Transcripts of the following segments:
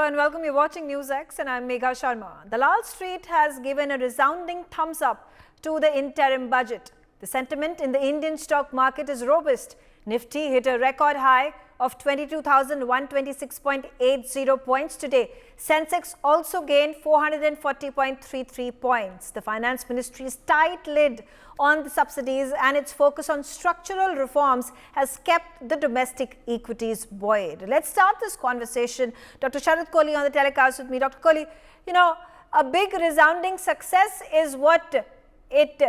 Hello and welcome. You're watching NewsX and I'm Megha Sharma. The Lal Street has given a resounding thumbs up to the interim budget. The sentiment in the Indian stock market is robust. Nifty hit a record high of 22,126.80 points today. Sensex also gained 440.33 points. The Finance Ministry's tight lid on the subsidies and its focus on structural reforms has kept the domestic equities buoyed. Let's start this conversation. Dr. Sharat Kohli on the telecast with me. Dr. Kohli, you know, a big resounding success is what it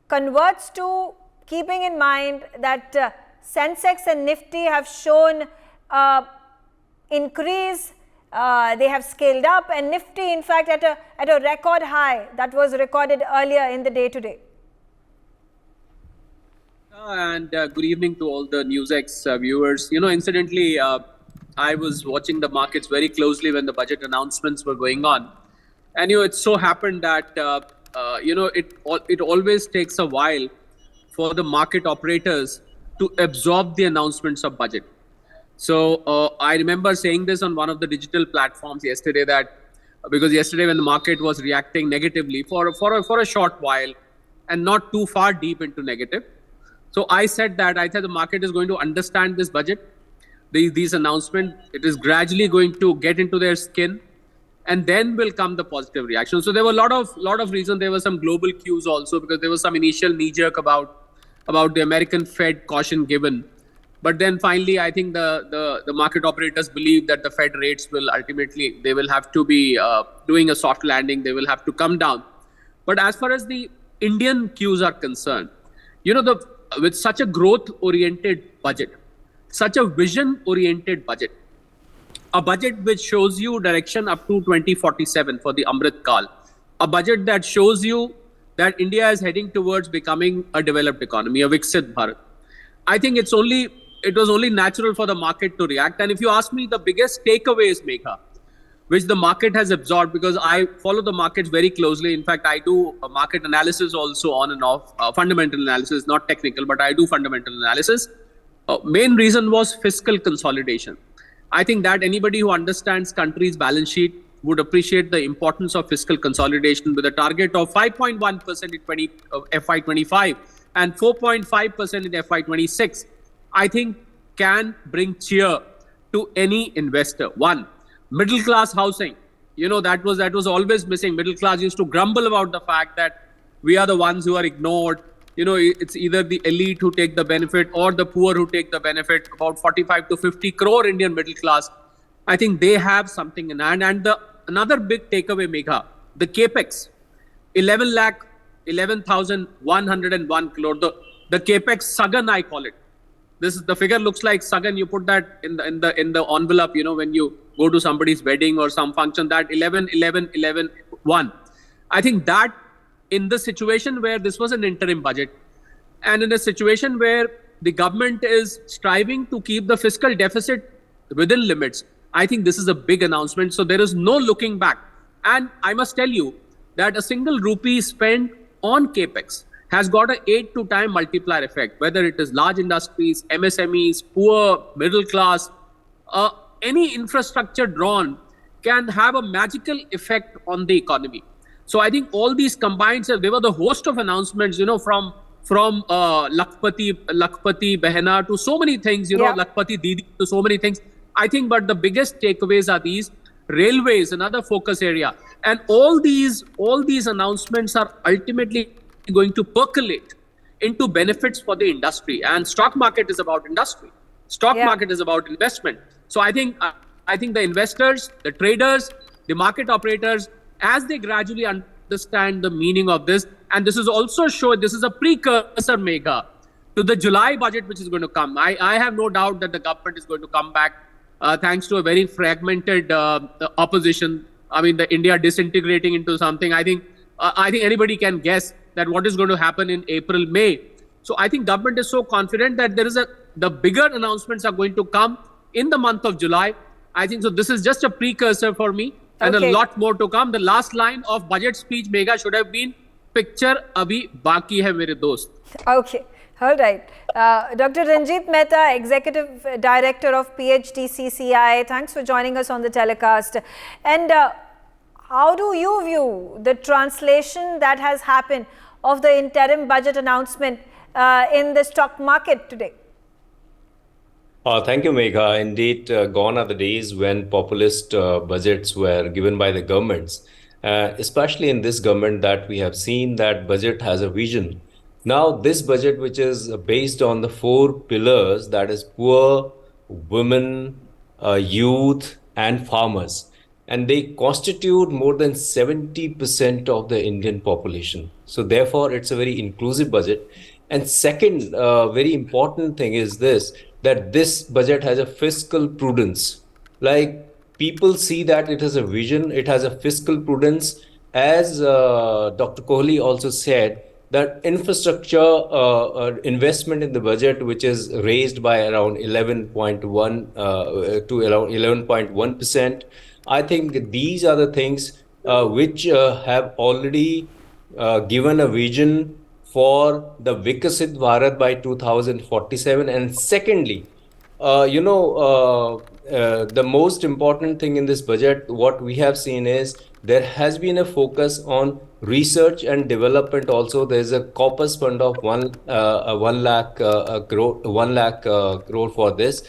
converts to, keeping in mind that Sensex and Nifty have shown increase, they have scaled up, and Nifty in fact at a record high that was recorded earlier in the day today. And good evening to all the NewsX viewers. You know, incidentally, I was watching the markets very closely when the budget announcements were going on. And, you know, it so happened that, it always takes a while for the market operators to absorb the announcements of budget. So I remember saying this on one of the digital platforms yesterday, that because yesterday when the market was reacting negatively for a short while and not too far deep into negative. So I said that I thought the market is going to understand this budget, these announcements. It is gradually going to get into their skin, and then will come the positive reaction. So there were a lot of reasons. There were some global cues also, because there was some initial knee jerk about the American Fed caution given. But then finally, I think the market operators believe that the Fed rates will ultimately, they will have to be doing a soft landing. They will have to come down. But as far as the Indian cues are concerned, you know, with such a growth-oriented budget, such a vision-oriented budget, a budget which shows you direction up to 2047 for the Amrit Kal, a budget that shows you that India is heading towards becoming a developed economy, a Viksit Bharat. I think it was only natural for the market to react. And if you ask me, the biggest takeaways, Megha, which the market has absorbed, because I follow the markets very closely. In fact, I do a market analysis also on and off, fundamental analysis, not technical, but I do fundamental analysis. Main reason was fiscal consolidation. I think that anybody who understands country's balance sheet would appreciate the importance of fiscal consolidation, with a target of 5.1% in FY25 and 4.5% in FY26. I think can bring cheer to any investor. One, middle class housing. You know, that was always missing. Middle class used to grumble about the fact that we are the ones who are ignored. You know, it's either the elite who take the benefit or the poor who take the benefit. About 45 to 50 crore Indian middle class. I think they have something in hand. And another big takeaway, Megha, the capex, 11,101 crore. The capex Sagan, I call it. The figure looks like Sagan. You put that in the envelope, you know, when you go to somebody's wedding or some function, that 11,111,1. I think that in the situation where this was an interim budget, and in a situation where the government is striving to keep the fiscal deficit within limits, I think this is a big announcement. So there is no looking back. And I must tell you that a single rupee spent on capex has got an 8-to-time multiplier effect, whether it is large industries, MSMEs, poor, middle class, any infrastructure drawn can have a magical effect on the economy. So I think all these combined, there were the host of announcements, you know, from Lakpati Behena to so many things, you know, Lakpati Didi to so many things. I think, but the biggest takeaways are these. Railways, another focus area. And all these announcements are ultimately going to percolate into benefits for the industry. And stock market is about industry. Stock market is about investment. So I think the investors, the traders, the market operators, as they gradually understand the meaning of this, and this is also this is a precursor, Megha, to the July budget which is going to come. I have no doubt that the government is going to come back thanks to a very fragmented opposition. I mean, the India disintegrating into something. I think anybody can guess that what is going to happen in April, May. So I think government is so confident that the bigger announcements are going to come in the month of July. I think so. This is just a precursor for me, and a lot more to come. The last line of budget speech, Megha, should have been "Picture abhi baki hai mere dost." Okay. All right. Dr. Ranjit Mehta, Executive Director of PhD CCI, thanks for joining us on the telecast. And how do you view the translation that has happened of the interim budget announcement in the stock market today? Thank you, Megha. Indeed, gone are the days when populist budgets were given by the governments, especially in this government that we have seen that budget has a vision. Now, this budget, which is based on the four pillars, that is poor, women, youth, and farmers, and they constitute more than 70% of the Indian population. So therefore, it's a very inclusive budget. And second, very important thing is this, that this budget has a fiscal prudence. Like people see that it has a vision, it has a fiscal prudence. As Dr. Kohli also said, that infrastructure investment in the budget, which is raised by around 11.1 to around 11.1%. I think these are the things which have already given a vision for the Vikasit Bharat by 2047. And secondly, the most important thing in this budget, what we have seen is there has been a focus on research and development. Also, there is a corpus fund of 1 lakh crore for this.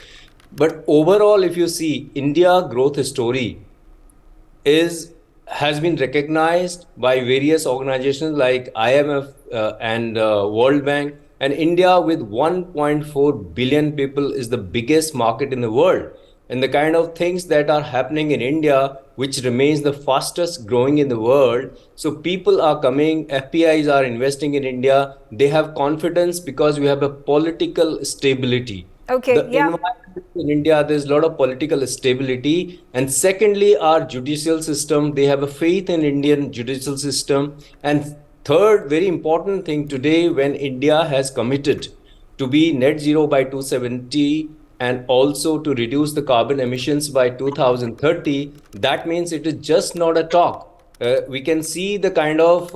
But overall, if you see, India growth story has been recognized by various organizations like IMF and World Bank. And India, with 1.4 billion people, is the biggest market in the world. And the kind of things that are happening in India, which remains the fastest growing in the world. So people are coming, FPIs are investing in India. They have confidence because we have a political stability. Okay, The environment in India, there's a lot of political stability. And secondly, our judicial system, they have a faith in Indian judicial system. And third, very important thing today, when India has committed to be net zero by 2070 and also to reduce the carbon emissions by 2030, that means it is just not a talk. We can see the kind of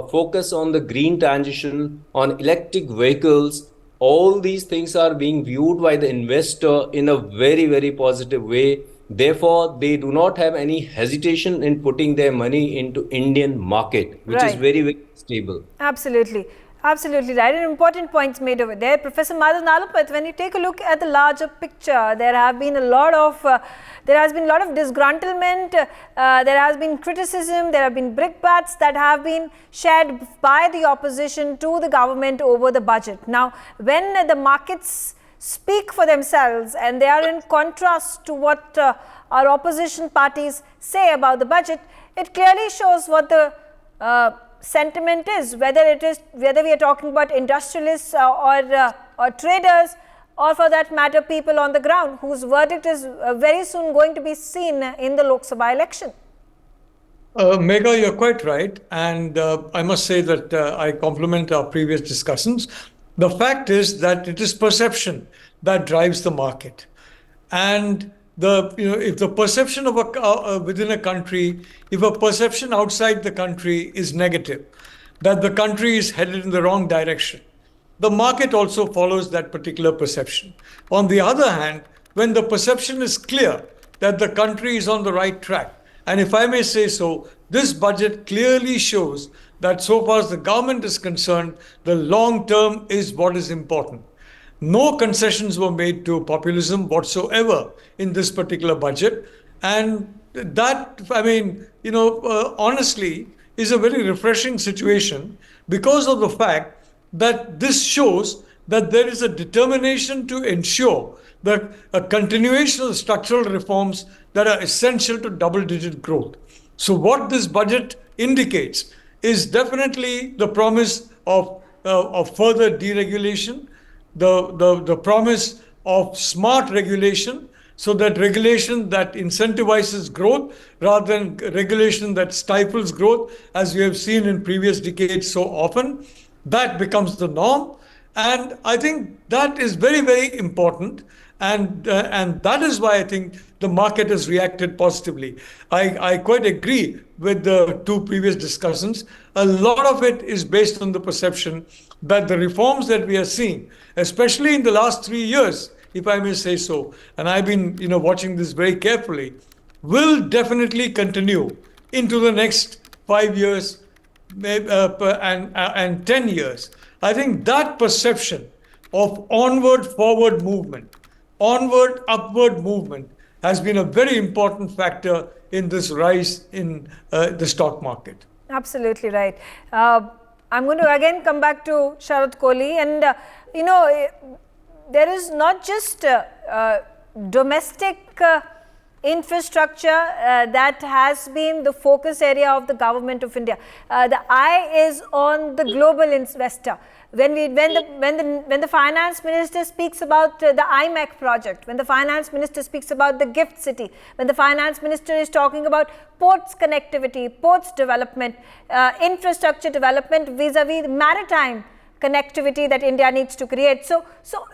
focus on the green transition, on electric vehicles. All these things are being viewed by the investor in a very, very positive way. Therefore, they do not have any hesitation in putting their money into Indian market, which is very, very stable. Absolutely. Absolutely right. And important points made over there. Professor Madhav Nalupat, when you take a look at the larger picture, there has been a lot of disgruntlement, there has been criticism, there have been brickbats that have been shared by the opposition to the government over the budget. Now, when the markets speak for themselves and they are in contrast to what our opposition parties say about the budget, it clearly shows what the sentiment is, whether we are talking about industrialists or traders, or for that matter people on the ground whose verdict is very soon going to be seen in the Lok Sabha election. Megha, you're quite right, and I must say that I compliment our previous discussions. The fact is that it is perception that drives the market, and if the perception of within a country, if a perception outside the country is negative, that the country is headed in the wrong direction, the market also follows that particular perception. On the other hand, when the perception is clear that the country is on the right track, and if I may say so, this budget clearly shows that so far as the government is concerned, the long term is what is important. No concessions were made to populism whatsoever in this particular budget. And that, honestly, is a very refreshing situation because of the fact that this shows that there is a determination to ensure that a continuation of structural reforms that are essential to double-digit growth. So what this budget indicates is definitely the promise of further deregulation, the promise of smart regulation, so that regulation that incentivizes growth rather than regulation that stifles growth, as we have seen in previous decades so often, that becomes the norm. And I think that is very, very important. And that is why I think the market has reacted positively. I quite agree with the two previous discussions. A lot of it is based on the perception that the reforms that we are seeing, especially in the last 3 years, if I may say so, and I've been watching this very carefully, will definitely continue into the next 5 years and 10 years. I think that perception of onward forward movement, onward upward movement, has been a very important factor in this rise in the stock market. Absolutely right. I'm going to again come back to Sharad Kohli, and there is not just domestic infrastructure that has been the focus area of the government of India. The eye is on the global investor. When the finance minister speaks about the IMEC project, when the finance minister speaks about the gift city, when the finance minister is talking about ports connectivity, ports development, infrastructure development vis-a-vis maritime connectivity that India needs to create. So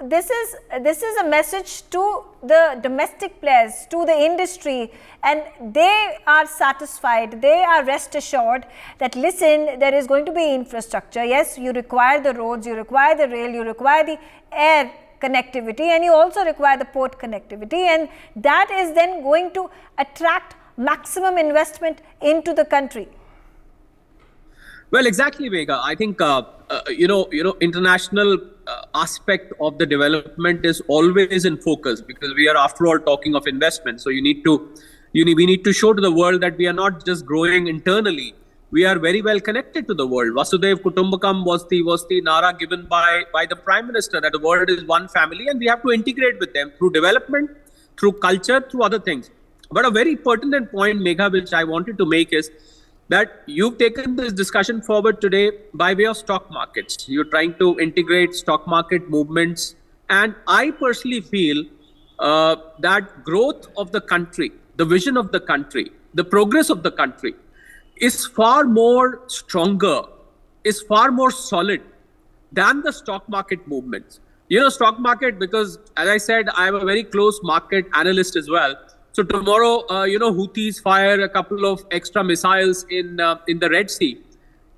this is a message to the domestic players, to the industry, and they are satisfied, they are rest assured that listen, there is going to be infrastructure. Yes, you require the roads, you require the rail, you require the air connectivity, and you also require the port connectivity, and that is then going to attract maximum investment into the country. Well, exactly, Megha. I think international aspect of the development is always in focus, because we are, after all, talking of investment. So we need to show to the world that we are not just growing internally. We are very well connected to the world. Vasudev Kutumbakam was the nara given by the Prime Minister, that the world is one family and we have to integrate with them through development, through culture, through other things. But a very pertinent point, Megha, which I wanted to make is that you've taken this discussion forward today by way of stock markets. You're trying to integrate stock market movements. And I personally feel that growth of the country, the vision of the country, the progress of the country is far more stronger, is far more solid than the stock market movements. Stock market, because as I said, I am a very close market analyst as well. So tomorrow, Houthis fire a couple of extra missiles in the Red Sea,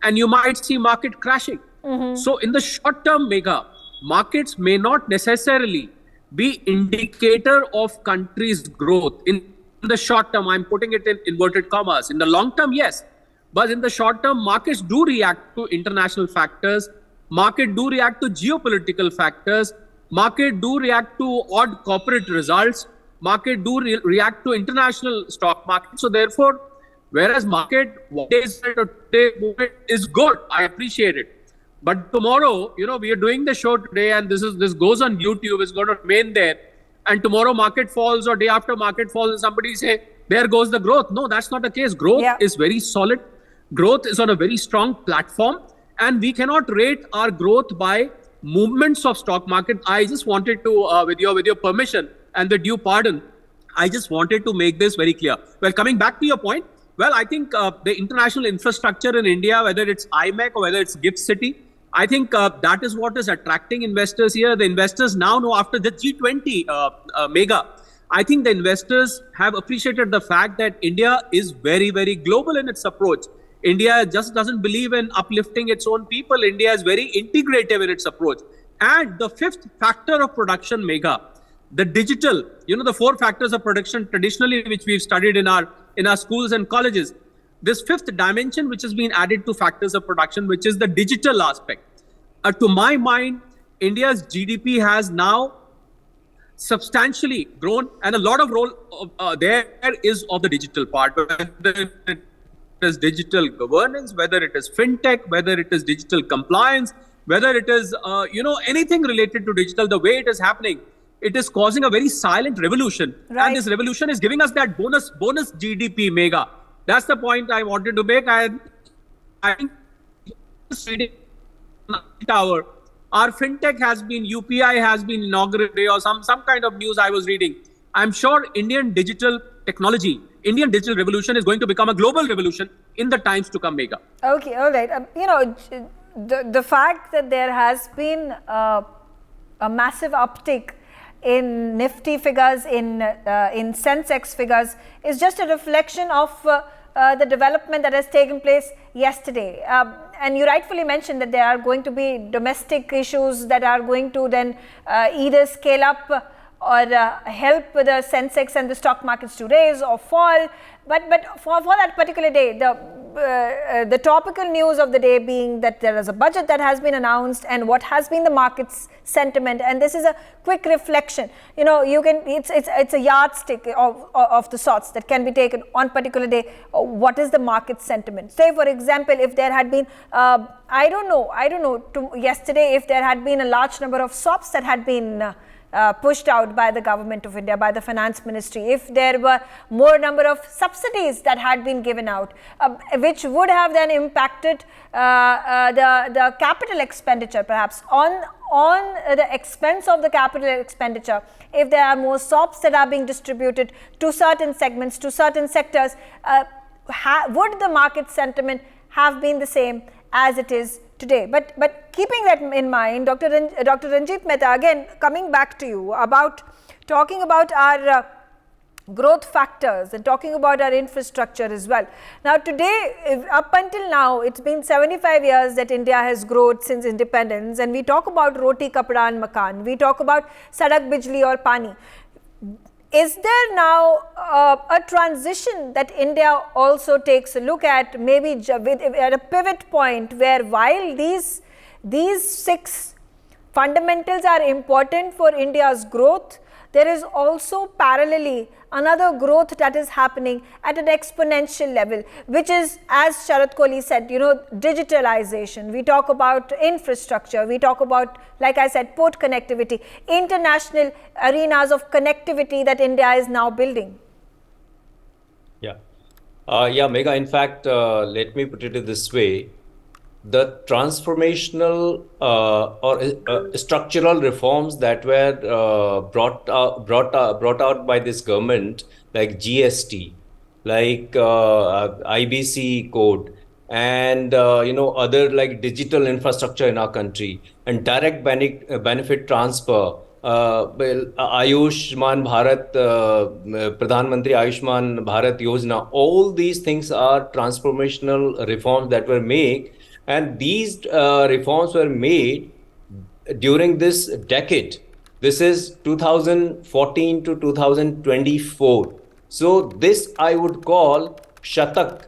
and you might see market crashing. Mm-hmm. So in the short term, Megha, markets may not necessarily be indicator of country's growth. In the short term, I'm putting it in inverted commas. In the long term, yes. But in the short term, markets do react to international factors. Market do react to geopolitical factors. Market do react to odd corporate results. Market do react to international stock market. So therefore, whereas market one day movement is good, I appreciate it. But tomorrow, we are doing the show today, and this goes on YouTube. It's going to remain there. And tomorrow market falls, or day after market falls, and somebody say, there goes the growth. No, that's not the case. Growth is very solid. Growth is on a very strong platform, and we cannot rate our growth by movements of stock market. I just wanted to, with your permission, and the due pardon, I just wanted to make this very clear. Well, coming back to your point, well, I think the international infrastructure in India, whether it's IMEC or whether it's GIFT City, I think that is what is attracting investors here. The investors now know, after the G20 Megha, I think the investors have appreciated the fact that India is very, very global in its approach. India just doesn't believe in uplifting its own people. India is very integrative in its approach. And the fifth factor of production, Megha, the digital, the four factors of production traditionally, which we've studied in our schools and colleges. This fifth dimension, which has been added to factors of production, which is the digital aspect. To my mind, India's GDP has now substantially grown, and a lot of role there is of the digital part, whether it is digital governance, whether it is fintech, whether it is digital compliance, whether it is anything related to digital. The way it is happening, it is causing a very silent revolution. Right. And this revolution is giving us that bonus GDP, Megha. That's the point I wanted to make. I think tower, our fintech has been, UPI has been inaugurated, or some kind of news I was reading. I'm sure Indian digital technology, Indian digital revolution is going to become a global revolution in the times to come, Megha. Okay, all right. The fact that there has been a massive uptick in Nifty figures, in Sensex figures, is just a reflection of the development that has taken place yesterday. And you rightfully mentioned that there are going to be domestic issues that are going to then either scale up or help the Sensex and the stock markets to raise or fall. But for that particular day, the topical news of the day being that there is a budget that has been announced and what has been the market's sentiment. And this is a quick reflection. You know, it's a yardstick of the sorts that can be taken on particular day. What is the market sentiment? Say, for example, if there had been, I don't know, yesterday, if there had been a large number of swaps that had been pushed out by the government of India, by the finance ministry, if there were more number of subsidies that had been given out, which would have then impacted the capital expenditure, perhaps on the expense of the capital expenditure, if there are more SOPs that are being distributed to certain segments, to certain sectors, would the market sentiment have been the same as it is today? But keeping that in mind, Dr. Ranjit Mehta, again coming back to you about talking about our growth factors and talking about our infrastructure as well. Now today, up until now, it's been 75 years that India has grown since independence, and we talk about roti, kapda and makan. We talk about sadak, bijli or pani. Is there now a transition that India also takes a look at, maybe at a pivot point where while these 6 fundamentals are important for India's growth, there is also parallelly another growth that is happening at an exponential level, which is, as Sharat Kohli said, you know, digitalization. We talk about infrastructure. We talk about, like I said, port connectivity, international arenas of connectivity that India is now building. Yeah. Megha, in fact, let me put it this way. The transformational or structural reforms that were brought out by this government, like GST, like IBC code, and other like digital infrastructure in our country, and direct benefit transfer, Ayushman Bharat, Pradhan Mantri Ayushman Bharat Yojana, all these things are transformational reforms that were made. And these reforms were made during this decade. This is 2014 to 2024. So this I would call Shatak.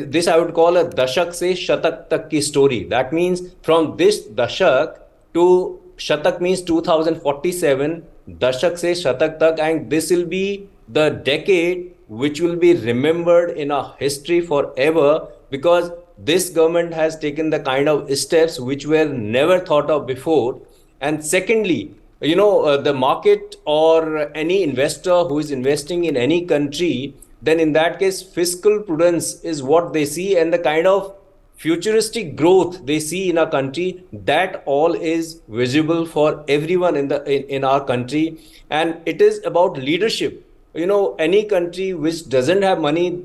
This I would call a Dashak se Shatak tak ki story. That means from this Dashak to Shatak means 2047. Dashak se Shatak tak, and this will be the decade which will be remembered in our history forever, because this government has taken the kind of steps which were never thought of before. And secondly, the market or any investor who is investing in any country, then in that case, fiscal prudence is what they see, and the kind of futuristic growth they see in our country, that all is visible for everyone in our country. And it is about leadership. Any country which doesn't have money,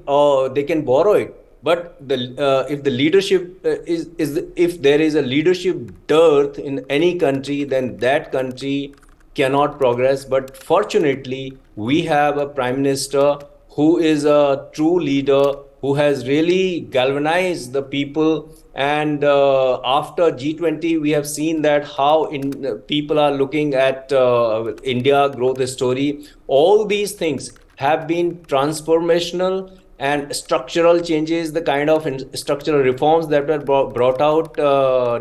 they can borrow it. But if the leadership if there is a leadership dearth in any country, then that country cannot progress. But fortunately, we have a prime minister who is a true leader, who has really galvanized the people. And after G20, we have seen that how people are looking at India growth story. All these things have been transformational and structural changes, the kind of structural reforms that were brought out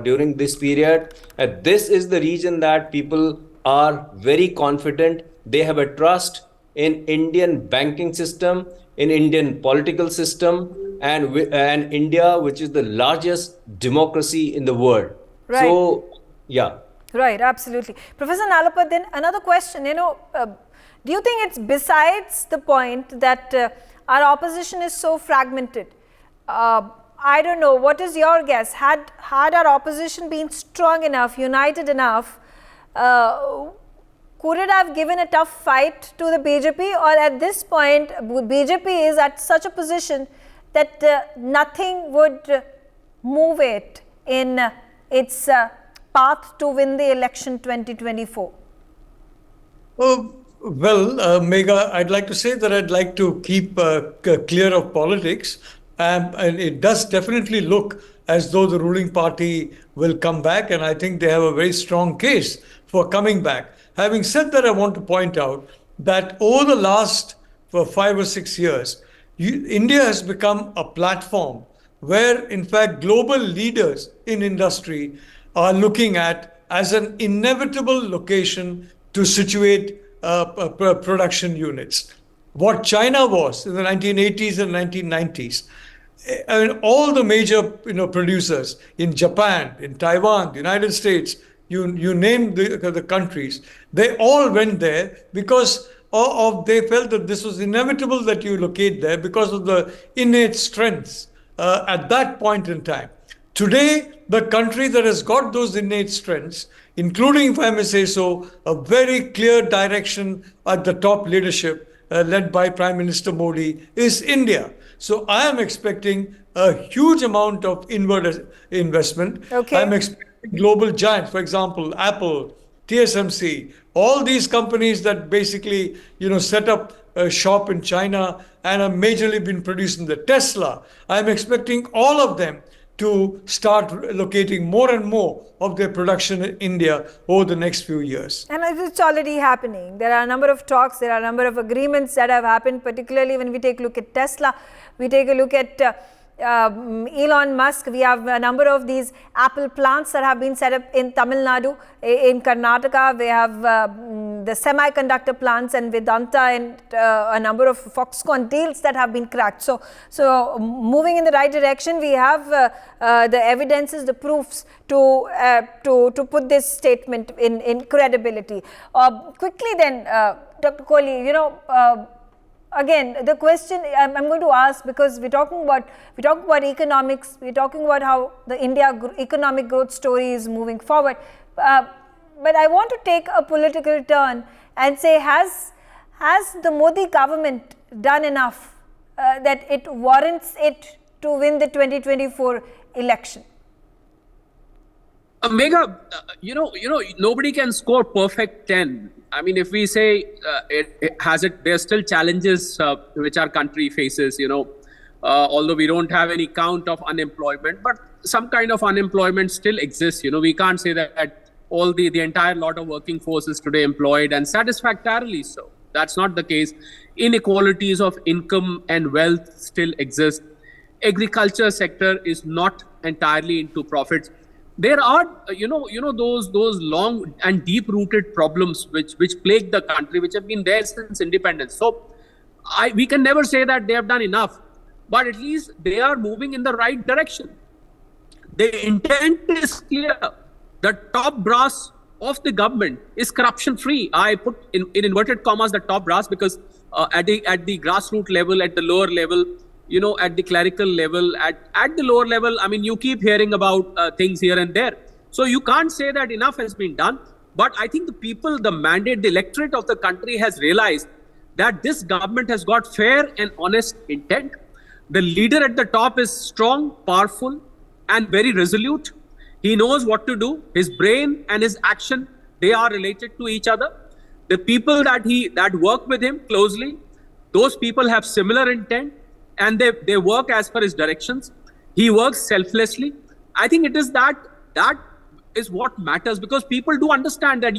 during this period. This is the reason that people are very confident. They have a trust in Indian banking system, in Indian political system, and India, which is the largest democracy in the world. Right. So, yeah. Right, absolutely. Professor Nalapa, then another question, do you think it's besides the point that our opposition is so fragmented? I don't know, what is your guess? Had our opposition been strong enough, united enough, could it have given a tough fight to the BJP? Or at this point, BJP is at such a position that nothing would move it in its path to win the election 2024? Megha, I'd like to say that I'd like to keep clear of politics. And it does definitely look as though the ruling party will come back. And I think they have a very strong case for coming back. Having said that, I want to point out that over the last 5 or 6 years, India has become a platform where, in fact, global leaders in industry are looking at as an inevitable location to situate production units. What China was in the 1980s and 1990s, I mean, all the major producers in Japan, in Taiwan, the United States, you name the countries, they all went there because they felt that this was inevitable that you locate there because of the innate strengths at that point in time. Today, the country that has got those innate strengths, including, if I may say so, a very clear direction at the top leadership led by Prime Minister Modi, is India. So I am expecting a huge amount of inward investment. Okay. I'm expecting global giants, for example, Apple, TSMC, all these companies that basically, set up a shop in China and have majorly been producing the Tesla. I'm expecting all of them to start locating more and more of their production in India over the next few years. And it's already happening. There are a number of talks, there are a number of agreements that have happened, particularly when we take a look at Tesla, we take a look at Elon Musk. We have a number of these Apple plants that have been set up in Tamil Nadu, in Karnataka. We have the semiconductor plants and Vedanta and a number of Foxconn deals that have been cracked. So moving in the right direction, we have the evidences, the proofs to put this statement in credibility. Quickly then, Dr. Kohli, again, the question I'm going to ask, because we're talking about economics, we're talking about how the India economic growth story is moving forward. But I want to take a political turn and say, has the Modi government done enough that it warrants it to win the 2024 election? Megha, nobody can score perfect 10. I mean, if we say there are still challenges which our country faces, although we don't have any count of unemployment, but some kind of unemployment still exists. We can't say that all the entire lot of working force is today employed and satisfactorily so. That's not the case. Inequalities of income and wealth still exist. Agriculture sector is not entirely into profits. There are, those long and deep-rooted problems which plague the country, which have been there since independence. So we can never say that they have done enough, but at least they are moving in the right direction. The intent is clear. The top brass of the government is corruption-free. I put in inverted commas the top brass because at the grassroots level, at the lower level, at the clerical level, at the lower level, I mean, you keep hearing about things here and there. So you can't say that enough has been done. But I think the people, the mandate, the electorate of the country has realized that this government has got fair and honest intent. The leader at the top is strong, powerful, and very resolute. He knows what to do. His brain and his action, they are related to each other. The people that work with him closely, those people have similar intent. And they work as per his directions. He works selflessly. I think it is that is what matters, because people do understand that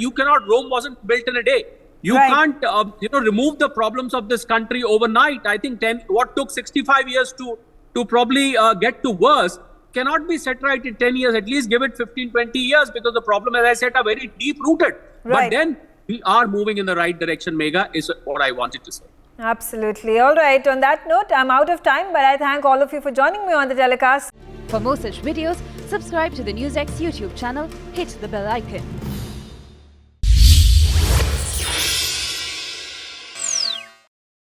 Rome wasn't built in a day. You can't remove the problems of this country overnight. I think what took 65 years to probably get to worse cannot be set right in 10 years. At least give it 15, 20 years, because the problem, as I said, are very deep rooted. But then we are moving in the right direction, Megha, is what I wanted to say. Absolutely. All right. On that note, I'm out of time, but I thank all of you for joining me on the telecast. For more such videos, subscribe to the NewsX YouTube channel, hit the bell icon.